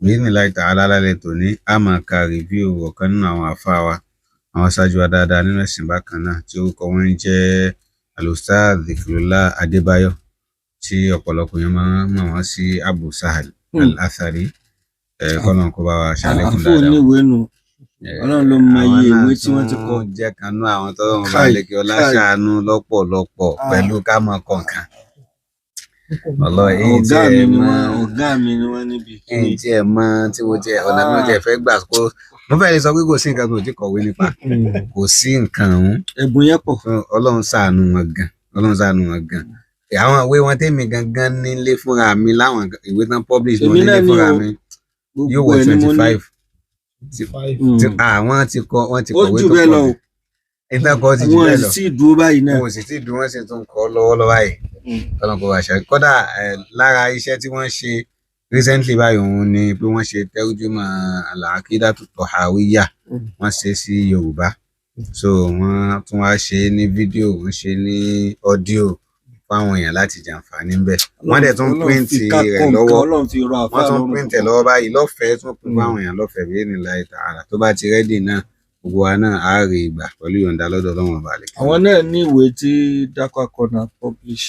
Bismillahi ta'ala lálẹ́ tòní a máa ka review ọ̀kan nínú àwọn àfáà wa àwọn aṣáájú wa dáadáa nínú ẹ̀sìn bákan náà tí orúkọ wọn ń jẹ́ Al-Ustaz Dhikrullah Adébáyọ̀ tí ọ̀pọ̀lọpọ̀ yẹn máa ń mọ̀ wọ́n sí Abu Sahal Al-Athari kọ́lọ́n kó bá wa ṣàlékún dáadáa. àfọ oníwèé nù Ọlọ́run ló mọ iye ìwé tí wọ́n ti kọ. jẹ́ kan nú àwọn tọ́lọ́run bá lékè ọlá ṣàánú lọ́pọ̀lọpọ̀ pẹ̀lú ká mọ̀ kọ̀ọ̀kan. ọ̀gá mi ni wọ́n níbi ẹ̀yìn tí ẹ mọ tí mo jẹ ọ̀nà mi ò jẹ fẹ́ gbà kó mo fẹ́ lè sọ pé kò sí nǹkan tó ti kọ̀wé nípa kò sí nǹkan ọ̀hún. ẹ̀bùn yẹn pọ̀. Ọlọ́run ṣàánú wọn gan àwọn ìwé wọn tèmi gangan nílé fúnra mi láwọn ìwé tán publish mo nílé fúnra mi yóò wọ 25 àwọn ti kọ̀wé tó pọ̀ ìtàkọ́ ti jù bẹ́ẹ̀ lọ wọn sì dúró báyìí náà wọn sì ti dúró wọn sì tún kọ́ lọ́wọ́lọ́wọ́ báyìí kọ́lọ́n kó wá ṣe kódà lára iṣẹ́ tí wọ́n ṣe recently báyìí òun ni pé wọ́n ṣe tẹ́rùjúmọ́ al-Aqidatu Tahawiyya wọ́n ṣe sí Yorùbá so wọ́n tún wá ṣe ní fídíò wọ́n ṣe ní ọ́díò fáwọn èèyàn láti jàǹfààní ńbẹ̀ wọ́n dẹ̀ tún píǹtì rẹ̀ lọ́wọ́ wọ́n tún píǹtì lọ́wọ́ báyìí lọ́fẹ̀ẹ́ tún pín fáwọn èèyàn lọ́fẹ̀ẹ́ bí ní láì tààrà tó bá ti rẹ́dì náà gbogbo wa náà á rí ìgbà pẹ̀lú yọ̀ǹda lọ́dọ̀ Ọlọ́run balẹ̀. àwọn náà ní ìwé tí Dakwa Corner publish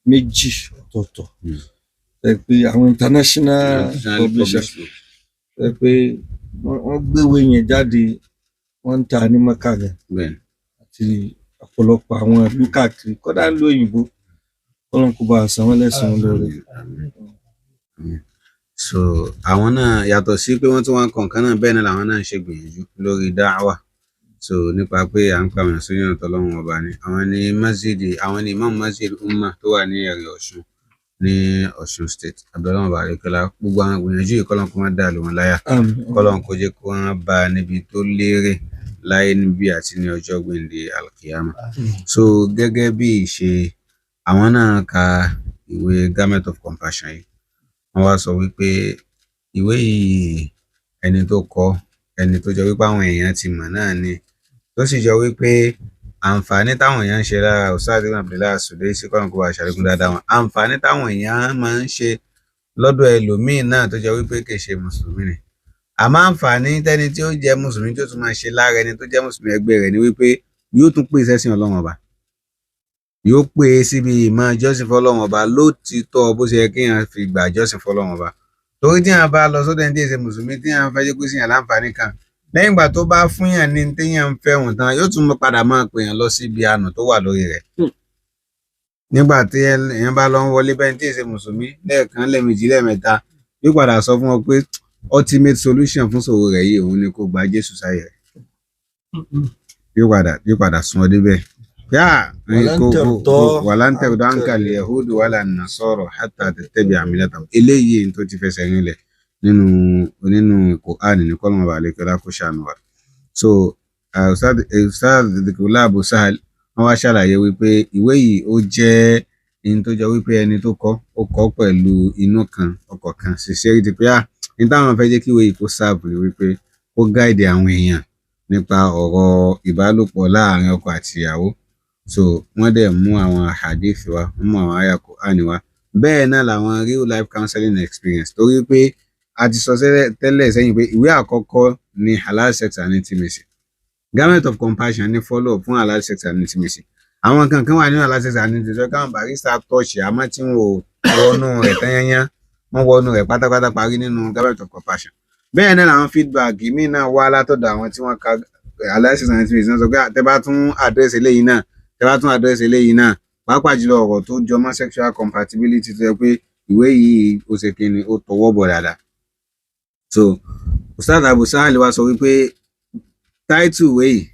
méjì ọ̀tọ̀ọ̀tọ̀ pé àwọn international publishers pé wọ́n gbéwé yẹn jáde wọ́n ń ta ní Mẹ́kà rẹ̀ àti ọ̀pọ̀lọpọ̀ àwọn ìlú káàkiri kódà ń lo òyìnbó Ọlọ́run kó bá san wọ́n lẹ́san lórí. So àwọn náà yàtọ̀ sí pé wọ́n tún wá ń kọ̀ọ̀kan náà bẹ́ẹ̀ náà làwọn náà ń ṣe gbìyànjú lórí dáwà so nípa pé à ń pàmò sórí ọ̀nà tọ́lọ́run ọba ni àwọn ni imam masjid umma tó wà ní ẹ̀rẹ̀ Ọ̀ṣun ní Ọ̀ṣun state abdullahi ọba àríkọlá gbogbo àwọn gbìyànjú yìí kọ́lọ́n kó má dà lù wọ́n láyà kọ́lọ́n kó jẹ́ kó wọ́n bá níbi tó lérè láyé níbí àti ní ọjọ́ gbèǹde alkiyama so gẹ́gẹ́ bí ìṣe àwọn náà ka ìwé Garment of Compassion yìí wọ́n wá sọ wípé ìwé yìí ẹni tó kọ ẹni tó jọ wípé àwọn èèyàn ti mọ̀ náà ni tó sì jọ wípé àǹfààní táwọn èèyàn ń ṣe lára Ustaz Abdullahi Sudaisi kọ́nà kó wá ṣàlékún dáadáa wọn àǹfààní táwọn èèyàn máa ń ṣe lọ́dọ̀ ẹlòmíín náà tó jọ wípé kì í ṣe mùsùlùmí ni àmọ́ àǹfààní tẹ́ni tí ó jẹ́ mùsùlùmí tó tún máa ṣe lára ẹni tó jẹ́ mùsùlùmí ẹgbẹ́ rẹ̀ ni wípé yóò tún pè sẹ́sìn Ọlọ́run ọba yóò pè é síbi ìmọ̀ ìjọsìn fọ́lọ́run ọba ló ti tọ́ bó ṣe yẹ kéèyàn fi gbà ìjọsìn fọ́lọ́run ọba torí tí àwọn bá lọ sọ́dọ̀ ẹni tí èsè mùsùlùmí tí àwọn fẹ́ jẹ́ kó sì yàn láǹfààní kan lẹ́yìn ìgbà tó bá fún yàn ní téèyàn ń fẹ́ wọn tán yóò tún padà máa pè yàn lọ síbi àánú tó wà lórí rẹ̀ nígbà tí èèyàn bá lọ ń wọlé bẹ́ẹ̀ tí èsè mùsùlùmí lẹ́ẹ̀kan lẹ́ẹ̀mejì lẹ́ẹ̀mẹ́ta yóò padà sọ fún ọ pé ultimate solution fún ṣòro rẹ̀ yìí òun ni kó gba Jésù sáyé rẹ̀ yóò padà sún ọ débẹ̀ walan tarda anka al-yahudu wala an-nasara hatta tattabi'a millatahum eléyìí tó ti fẹsẹ̀ rinlẹ̀ nínú Kùránì ní kọ́lọ́mù ọba àlekọ́lá kó ṣàánú wa so Ustaz Dhikrullah Abu Sahal wọ́n wá ṣàlàyé wípé ìwé yìí ó jẹ́ ẹni tó jọ wípé ẹni tó ó kọ pẹ̀lú inú kan ọkọ̀ kan ṣiṣẹ́ rí ti pé ní táwọn fẹ́ jẹ́ kí ìwé yìí kó sáàbù ni wípé ó gáìdì àwọn èèyàn nípa ọ̀rọ̀ ìbálòpọ̀ láàrin ọkọ àti ìyàwó so wọ́n dẹ̀ mú àwọn hadith wa wọ́n mú àwọn àyá Kùránì wa bẹ́ẹ̀ náà làwọn real life counseling experience torí pé a ti sọ tẹ́lẹ̀ sẹ́yìn pé ìwé àkọ́kọ́ ni halal sex and intimacy Garment of Compassion ní follow up fún halal sex and intimacy àwọn kankan wà nínú halal sex and intimacy káwọn barista tọ́ọ̀ṣì àmọ́ tí wọn ò wọnú rẹ̀ tẹ́yẹ́yẹ́ wọ́n wọnú rẹ̀ pátápátá parí nínú Garment of Compassion bẹ́ẹ̀ náà làwọn feedback míì náà wá látọ̀dọ̀ àwọn tí wọ́n ka halal sex and intimacy náà sọ pé tẹ́ bá tún àdírẹ́sì eléyìí náà pàápàá jùlọ ọ̀rọ̀ tó jọmọ́ sexual compatibility tó yẹ pé ìwé yìí ó ṣe kíni ó tọwọ́ bọ̀ dáadáa so Ustaz Abu Sahal wá sọ wípé táìtù ìwé yìí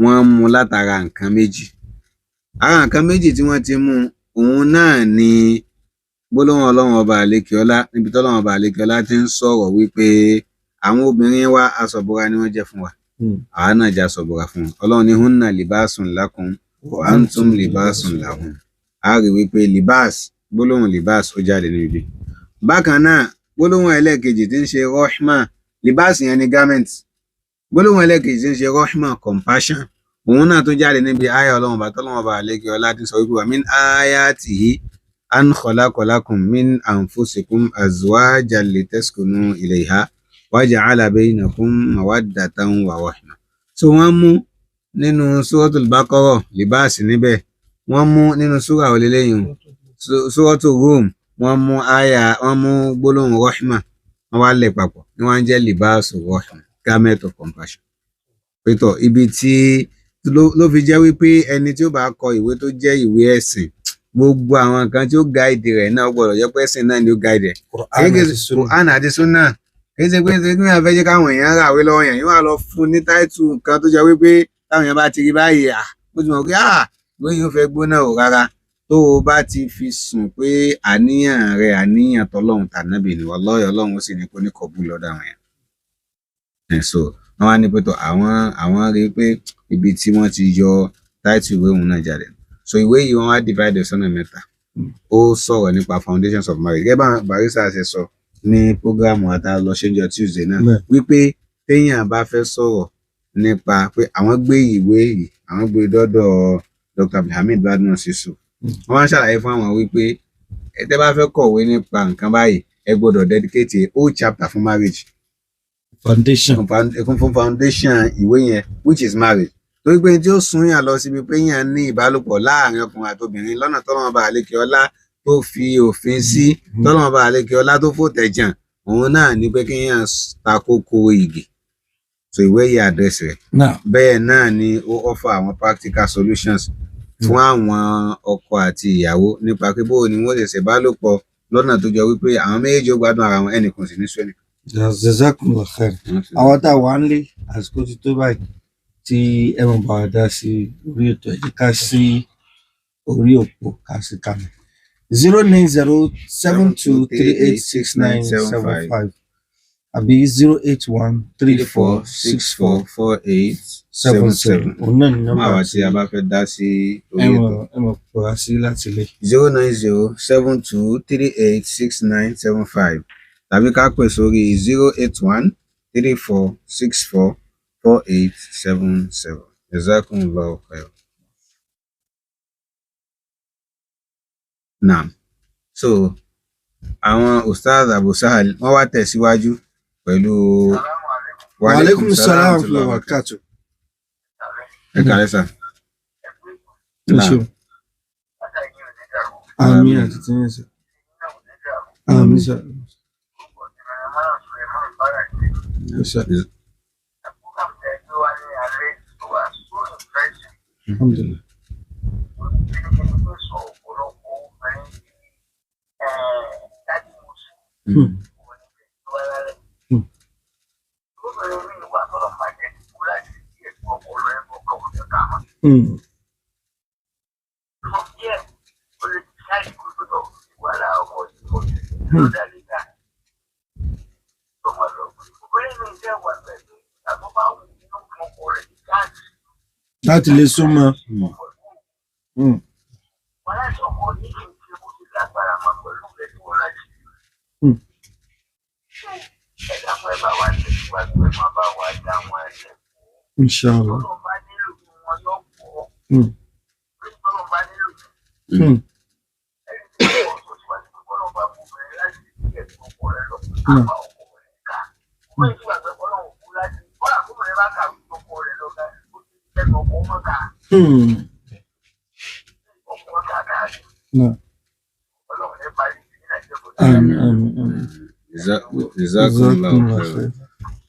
wọ́n mú látara nǹkan méjì ara nǹkan méjì tí wọ́n ti mú òun náà ni gbólóhùn Ọlọ́run ọba àlékiọlá níbi tọ́lọ́run ọba àlékiọlá ti ń sọ̀rọ̀ wípé àwọn obìnrin wa aṣọ̀bọra ni wọ́n jẹ́ fún wa àwa náà jẹ́ aṣọ̀bọra fún wọn Ọlọ́run ní hunna libasun lakum wa antum libasun lahun a rí wípé libas gbólóhùn libas ó jáde níbi bákan náà gbólóhùn ẹlẹ́ẹ̀kejì tí ń ṣe rahma libas yẹn ni garment gbólóhùn ẹlẹ́ẹ̀kejì tí ń ṣe rahma compassion òun náà tó jáde níbi àyá Ọlọ́run bá tọ́lọ́run ọba àlékiọlá ti sọ wípé wa min ayatihi an khalaqa lakum min anfusikum azwajan litaskunu ilayha wa ja'ala bainakum mawaddatan wa rahma. So wọ́n mú nínú suratul Baqarah libáàsì níbẹ̀, wọ́n mú nínú súrà olélẹ́yìn suratul Rum, wọ́n mú gbólóhùn rahma, wọ́n wá lẹ̀ papọ̀ ní wọ́n jẹ́ libáàsù rahma, garment of compassion. Pétọ̀ ibi tí ló fi jẹ́ wípé ẹni tí ó bá kọ ìwé tó jẹ́ ìwé ẹ̀sìn, gbogbo àwọn nǹkan tí ó gáìdì rẹ̀ náà gbọ́dọ̀ jẹ́ pé ẹ̀sìn náà ni ó gáìdì rẹ̀. Quran àti Sunnah kìí ṣe pé wọ́n fẹ́ jẹ́ káwọn èèyàn ràwé lọ́wọ́ yẹn, yóò wá lọ fún ní táìtù nǹkan tó jẹ́ wípé táwọn èèyàn bá ti rí báyìí mo ti mọ̀ pé ìwé yìí ó fẹ́ gbóná ò rárá. Tó o bá ti fi sùn pé àníyàn rẹ̀ àníyàn tọ́lọ́run tànábì ni wallahi Ọlọ́run ó sì ní kó ní kọ̀bú lọ́dọ̀ àwọn yẹn. So wọ́n wá ní pé tó àwọn rí pé ibi tí wọ́n ti yọ táìtù ìwé òun náà jáde. So ìwé yìí wọ́n wá divide sọ́nà mẹ́ta. Ó sọ̀rọ̀ nípa foundations of marriage. Gẹ́gẹ́ bá barista ṣe sọ ní prógrámù àtà lọ ṣéńjọ Tuesday náà, wípé téèyàn bá fẹ́ sọ̀rọ̀ nípa pé àwọn gbé ìwé yìí, àwọn gbé dọ́dọ̀ Dr. Abdulhamid Badmus Yusuf. Wọ́n wá ṣàlàyé fún àwọn wípé tẹ́ bá fẹ́ kọ̀wé nípa nǹkan báyìí, ẹ gbọ́dọ̀ dedicate a whole chapter fún marriage. Fún foundation ìwé yẹn, which is marriage. Torí pé tí ó sún yàn lọ síbi pé yàn ní ìbálòpọ̀ láàrin ọkùnrin àti obìnrin lọ́nà tọ́lọ́run bá àlékè ọlá tó fi òfin sí, tọ́lọ́run bá àlékè ọlá tó fòtẹ̀jàn, òun náà ní pé kí yàn ta kókó igi. So ìwé yìí address rẹ̀. Bẹ́ẹ̀ náà ni ó offer àwọn practical solutions fún àwọn ọkọ àti ìyàwó nípa pé bó ni wọ́n lè ṣe ìbálòpọ̀ lọ́nà tó jọ wípé àwọn méjèèjì ó gbádùn ara wọn, ẹnìkan sì ní sú ẹnìkan. Jazakumullah khair. Àwọn tá a wà ń lé àsìkò ti tó báyìí tí ẹ mọ̀ bá wa dá sí orí ètò ẹ̀jẹ̀ ká sí orí òpó ká sí kàmẹ́ 09072386975 àbí 08134644877. òun náà ni nọ́mbà àwa tí a bá fẹ́ dá sí orí ètò. ẹ mọ̀ pọ̀ wá sí láti lè. 09072386975 tàbí ká pè sórí 08134644877. Jazakumullahu khair. Naam. So àwọn Ustaz Abu Sahal wọ́n wá tẹ̀síwájú pẹ̀lú Wa alaikum salaam wa rahmatullahi wa barakatuh. Ẹ kálẹ́ sà. Àmín àti tiyín sà. Àmín sà. Alhamdulillah. Láti lè súnmọ́. Inshallah.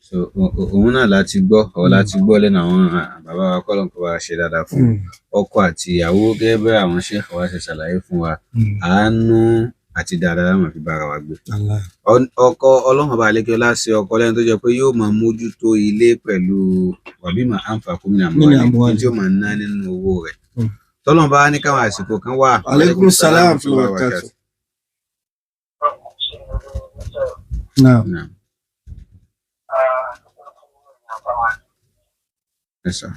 So òun náà láti gbọ́ lẹ́nu àwọn bàbá wa kọ́lọ́n kó wa ṣe dáadáa fún ọkọ àti ìyàwó gẹ́gẹ́ bí àwọn ṣéèkì wa ṣe ṣàlàyé fún wa, àánú àti dáadáa láwọn fi bára wa gbé. Ọkọ Ọlọ́run ọba àlékè ọlá ṣe ọkọ lẹ́nu tó jẹ́ pé yóò máa mójútó ilé pẹ̀lú wàbí máa anfaqu min amwalihim tí ó máa ná nínú owó rẹ̀. Tọ́lọ́run bá ní káwọn àsìkò kan wà. Alaikum salaam wa barakatuh. Naam. Yes, sir.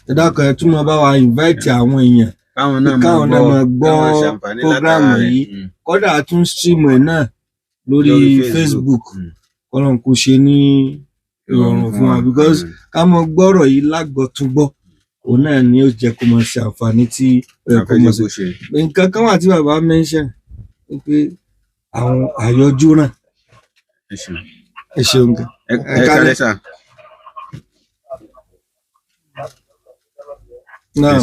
ẹ dákun ẹ tún máa bá wa invite àwọn èèyàn káwọn náà máa gbọ́ program yìí kódà a tún stream ẹ̀ náà lórí Facebook kọ́lọ́n kò ṣe ní ìrọ̀rùn fún wa because ká mọ gbọ́rọ̀ yìí lágbọ́túngbọ́ òun náà ni ó jẹ́ kó máa ṣe àǹfààní tí kò mọ̀ sí. nǹkan kan wà tí bàbá mention pé àwọn àyọjú náà ẹ ṣeun gan. ẹ kálẹ́ sà. náà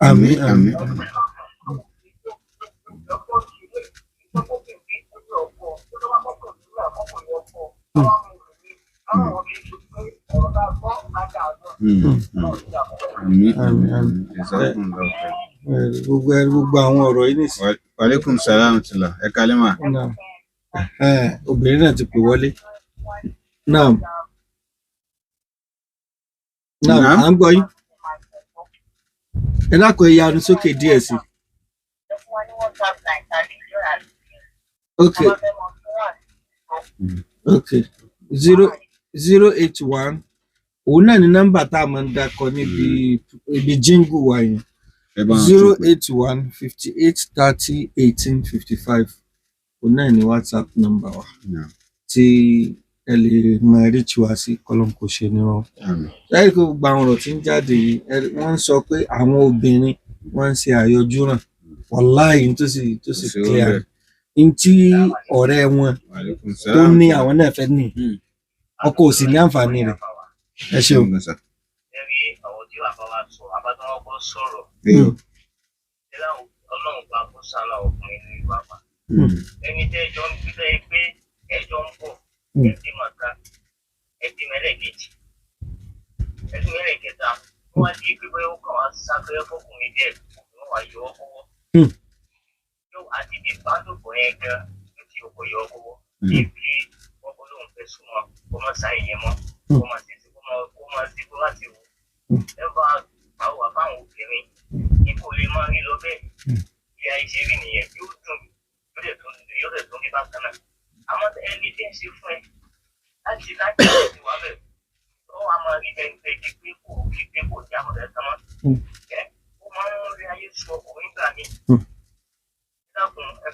àmín àmín. Gbogbo àwọn ọ̀rọ̀ yìí nìsí. Wàlékùm sàlámù tìlà ẹ kálẹ́ mà. Obìnrin náà ti pè wọlé. Naam. Naam, à ń gbọ́ yín. Ẹ dákun ẹ yanu sókè díẹ̀ sí. Okay. Okay. 081 òun náà ni nọ́mbà tá a máa ń dakọ níbi jíngù wa yẹn 081 58 30 18 55 òun náà ni WhatsApp nọ́mbà wa tí ẹ lè máa reach wa sí kọ́lọ́n kò ṣe ní wọn. láì kó gbogbo àwọn ọ̀rọ̀ tí ń jáde yìí wọ́n ń sọ pé àwọn obìnrin wọ́n ń ṣe àyọjú náà wàláhì tó sì clear ní tí ọ̀rẹ́ wọn tó ní àwọn náà fẹ́ ní ọkọ ò sì ní àǹfààní rẹ̀. ẹ ṣeun. ẹ̀rí àwọn tí wàá bá wa sọ abájọ́ wọn sọ̀rọ̀ ẹ̀rọ ọlọ́run bá kó sálà ọkùnrin ní ìwà pa ẹni tẹ́ ẹjọ́ ń gbé pé ẹjọ́ ń bọ̀ ẹbí màkà ẹbí mẹ́lẹ̀kejì ẹbí mẹ́lẹ̀kẹta wọ́n wá di pé ó kàn wá sáfẹ́rẹ́ fọkùnrin díẹ̀ wọ́n wá yọ ọ́ kọ́wọ́ yóò àti bí ìbálòpọ̀ yẹn gan ló ti ọkọ̀ yọ ọ́ kọ́wọ́ níbi ọkọ̀ lóun fẹ́ súnmọ́ kó má sáyé yẹn mọ́ kó má sì sí kó láti wò ẹ bá àwọn àbáwọn obìnrin ní kò lè máa rí lọ bẹ́ẹ̀ ìyá ìṣeré nìyẹn yóò dùn yóò lè tún ní bákan náà àmọ́ ẹni tí ń ṣe fún ẹ láti láti wá bẹ̀ tó wàá máa rí bẹ́ẹ̀ pé kí kò jábọ̀ rẹ̀ tán mọ́ ẹ ó máa ń rí ayé sọ ọkùnrin gbà mí dákun ẹ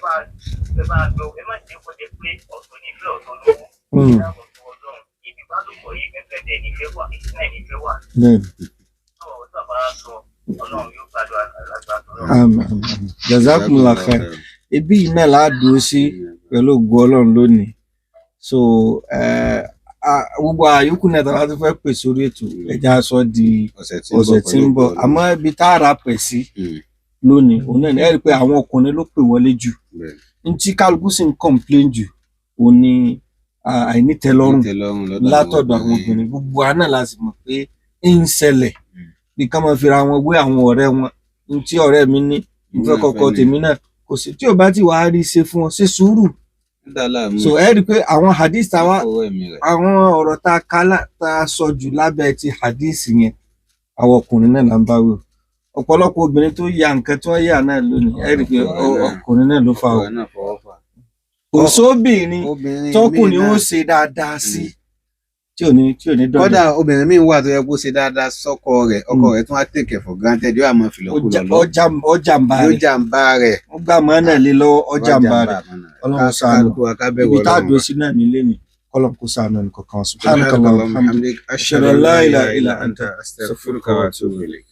bá gbọ́ ẹ má jẹ́ kó jẹ́ pé ọ̀tọ̀ nífẹ̀ẹ́ ọ̀tọ̀ lówó dákun tó ọlọ́run ibi bá lò pọ̀ yìí gẹ́gẹ́ dẹ̀ nífẹ̀ẹ́ wà ìsìnlẹ̀ nífẹ̀ẹ́ wà tó bàbá sọ ọlọ́run yóò gbàdúrà àgbàdo. Jazakumullah khair. Ibi náà la dúró sí pẹ̀lú ògo Ọlọ́run lónìí so gbogbo àyókù náà tàbí tó fẹ́ pè sórí ètò ẹja sọ di ọ̀sẹ̀ tí ń bọ̀ àmọ́ ibi tá a ra pẹ̀ sí lónìí òun náà ẹ rí i pé àwọn ọkùnrin ló pè wọlé jù ní tí kálukú sì ń complain jù òun ni àìnítẹ́lọ́rùn látọ̀dọ̀ àwọn obìnrin gbogbo àná la sì mọ̀ pé ń ṣẹlẹ̀ bí ká máa fira wọn wé àwọn ọ̀rẹ́ wọn ní tí ọ̀rẹ́ mi ní ìfẹ́ kọ̀ọ̀kan tèmi náà kò sí tí o bá ti wàá rí ṣe fún ọ ṣe sùúrù so ẹ rí i pé àwọn hadith táwa àwọn ọ̀rọ̀ tá a sọ jù lábẹ́ ti hadith yẹn àwọn ọkùnrin náà là ń bá wò ọ̀pọ̀lọpọ̀ obìnrin tó ya nǹkan tí wọ́n yà náà lónìí ẹ rí i pé ọkùnrin náà ló fa o kò sóbìnrin tọkùnrin ó ṣe dáadáa sí tí ò ní dọ̀dọ̀. kódà obìnrin míì wà tó yẹ kó ṣe dáadáa sọ́kọ rẹ̀ ọkọ rẹ̀ tún wá take for granted yóò àmọ́ fìlọ́kùlọ̀ lọ. ọjàmbá rẹ̀. ó gbà mọ́ náà lé lọ́wọ́ ọjàmbá rẹ̀ ọlọ́run ṣàánú ibi tá a dúró sí náà nílé ni kọ́lọ́n kó ṣàánú ẹnì kọ̀ọ̀kan. subhanakallahumma wa bihamdik ashhadu an la ilaha illa anta astaghfiruka wa atubu ilayk.